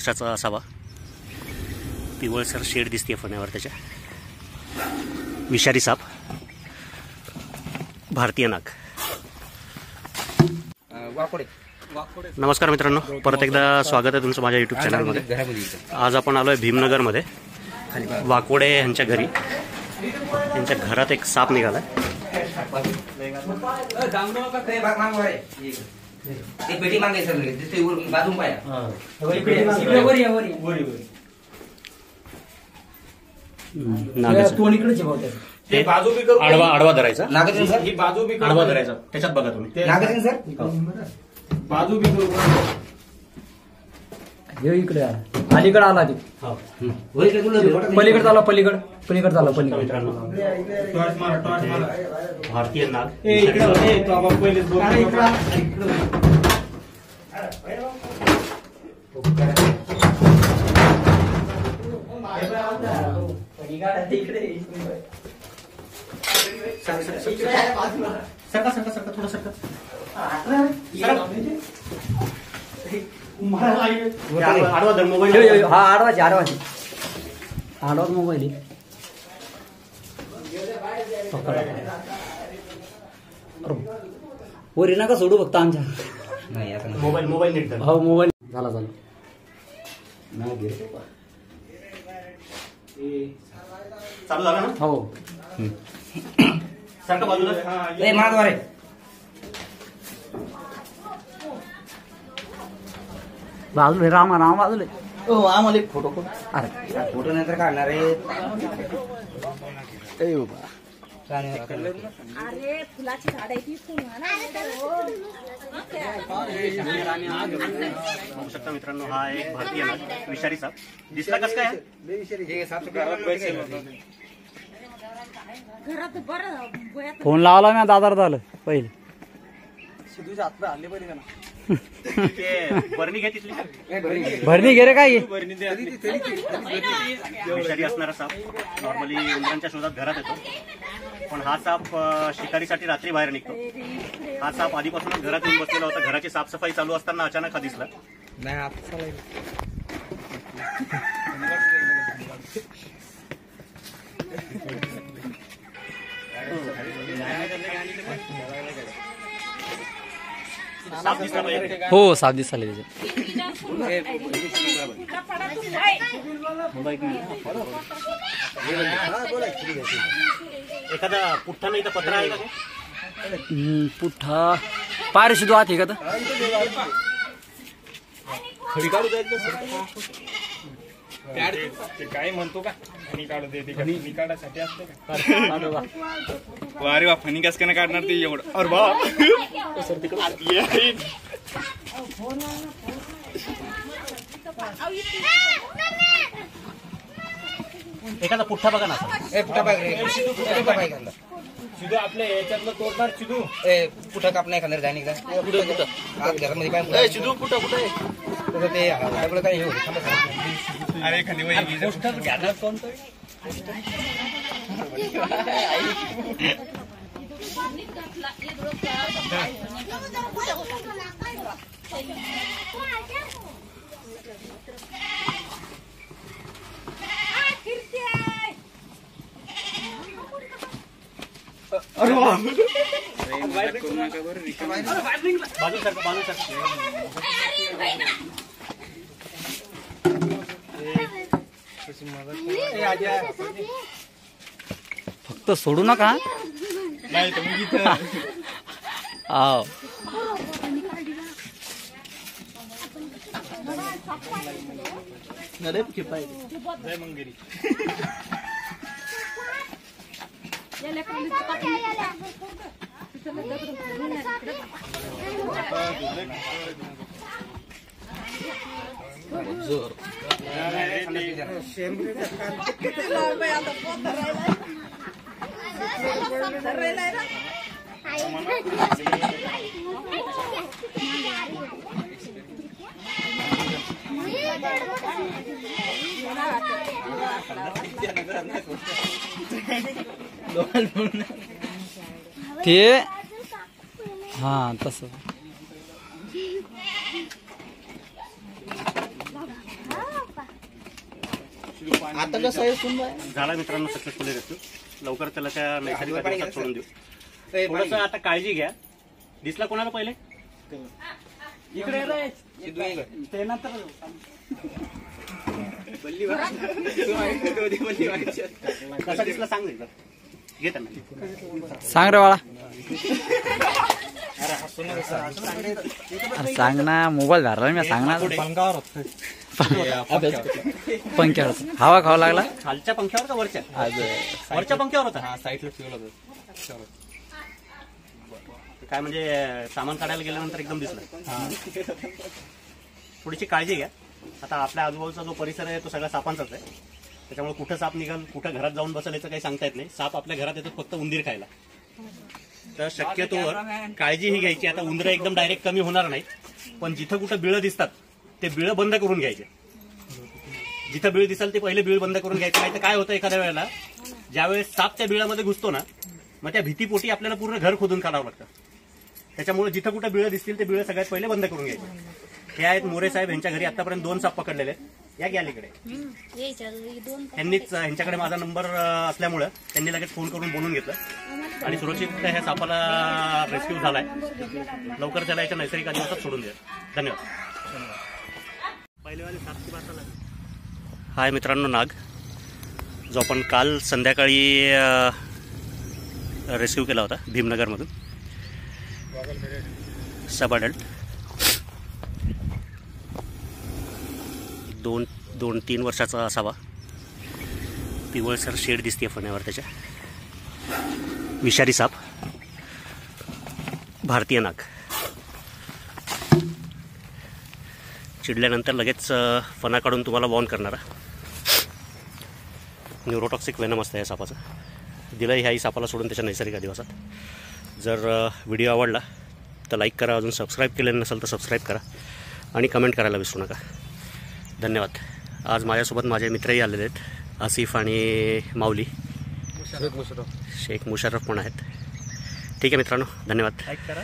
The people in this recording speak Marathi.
वर्षाचा असावा। पिवळसर शेड दिसते फण्यावर त्याच्या। विषारी साप, भारतीय नाग। नमस्कार मित्रांनो, परत एकदा स्वागत आहे तुमचं माझ्या यूट्यूब चॅनलमध्ये। आज आपण आलोय भीमनगरमध्ये वाकोडे यांच्या घरी। त्यांच्या घरात एक साप निघाला। एक पेटी मागे सर जिथे बाजू पाया तोंड इकडेच ते बाजू बी करू, आडवा धरायचा नागरिक सर ही बाजू बी आडवा धरायचा, त्याच्यात बघा तुम्ही नागरिक सर बाजू बी करू हे इकडे अलीकडे आला ते पलीकडे झाला पलीकडे झाला मित्रांनो। भारतीय नाग सरका थोडं सरका। आडवा धर मोबाईल। हा आडवाच मोबाईल वरी नका सोडू फक्त आमच्या नाही आता मोबाईल नीट धर। हो मोबाईल झाला चालू झाला ना? हो सरका बाजूला। ए माधवारे बाजूला राम बाजूला आम्हाला एक फोटो अरे फोटो नंतर काढणार आहे। अरे फुलाची झाड आहे ती फुल बघू शकता मित्रांनो, हा एक भारतीय नाग विषारी साप दिसला। कसं काय घरात बरं फोन लावला मी दादार झालं पहिले बरणी घ्या तिथली। भरणी घे रे काय विषारी असणारा साप नॉर्मली उंदरांच्या शोधात घरात येतो, पण हा साप शिकारीसाठी रात्री बाहेर निघतो। हा साप आधीपासूनच घरात येऊन बसलेला होता। घराची साफसफाई चालू असताना अचानक हा दिसला। साप दिसला पाहिजे। हो साप दिसले एखादा पुठ्ठा नाही तर पत्रा आहे का? पुठ्ठा पायरे सुद्धा आत आहे का? खडी काढू ते काय म्हणतो का फणी काढू दे फणी काढायसाठी असते का? वारे वा फणी कस काय काढणार ते एवढं? अरे बाप एखादा पुठ्ठा बघा ना। चिदू आपल्या याच्यातलं तोडणार चिदू कुठं काप नाही खाणार जाणे का घरामध्ये काय चिदू कुठं कुठे ते काय हे होतं। अरे खाली फक्त सोडू नका नाही तर मग इथं आओ जय मंगेरी ते हाँ तसं आता कसं आहे सुन झाला मित्रांनो सक्सेसफुली रेस्क्यू. लवकर त्याला त्या नैसर्गिक अधिवासात सोडून देऊ. थोडंसं आता काळजी घ्या. दिसला कोणाला पहिले इकडे रे. ते नंतर कसा दिसला सांग एकदा. घे त्यांना. सांग रे बाळा. अरे सांग ना, मोबाईल धरला मी सांगणार. पंख्यावर हवा खावा लागला. खालच्या पंख्यावर का वरच्या? वरच्या पंख्यावर होता. साईडला ठेवला होता. काय म्हणजे सामान काढायला गेल्यानंतर एकदम दिसलं. थोडीशी काळजी घ्या. आता आपल्या आजूबाजूचा जो परिसर आहे तो सगळा सापांचाच आहे. त्याच्यामुळे कुठं साप निघाल, कुठं घरात जाऊन बसेल याचं काही सांगता येत नाही. साप आपल्या घरात येतो फक्त उंदीर खायला. तर शक्यतोवर काळजी ही घ्यायची. आता उंदरं एकदम डायरेक्ट कमी होणार नाही, पण जिथं कुठं बिळं दिसतात ते बिळं बंद करून घ्यायचे. जिथं बिळ दिसाल ते पहिले बिळ बंद करून घ्यायचे. नाही तर काय होतं, एखाद्या वेळेला ज्यावेळेस साप त्या बिळामध्ये घुसतो ना, मग त्या भीतीपोटी आपल्याला पूर्ण घर खोदून काढावं लागतं. त्याच्यामुळे जिथं कुठं बिळं दिसतील ते बिळं सगळ्यात पहिले बंद करून घ्यायचे. हे आहेत मोरे साहेब. यांच्या घरी आतापर्यंत 2 साप पकडलेले आहेत. या घ्या इकडे. त्यांनीच ह्यांच्याकडे माझा नंबर असल्यामुळं त्यांनी लगेच फोन करून बोलून घेतलं आणि सुरक्षित ह्या सापाला रेस्क्यू झालाय. लवकर त्याला याच्या नैसर्गिक अधिवासात सोडून द्या. धन्यवाद. हाय मित्रांनो, नाग जो आपण काल संध्याकाळी रेस्क्यू केला होता भीमनगरमधून. सब अडल्ट 2-3 वर्षाचा असावा. पिवळसर शेड दिसते फण्यावर त्याच्या. विषारी साप, भारतीय नाग. चिडल्यानंतर लगेच फणा काढून तुम्हाला वॉर्न करणारा. न्यूरोटॉक्सिक वेनम असतं या सापाचं. दिलं ह्याही सापाला सोडून त्याच्या नैसर्गिक अधिवासात. जर व्हिडिओ आवडला तर लाईक करा. अजून सबस्क्राईब केलेलं नसेल तर सबस्क्राईब करा आणि कमेंट करायला विसरू नका. धन्यवाद. आज माझ्यासोबत माझे मित्रही आलेले आहेत. आसिफ आणि माऊली. शेख मुशर्रफ पण आहेत. ठीक आहे मित्रांनो, धन्यवाद. लाईक करा.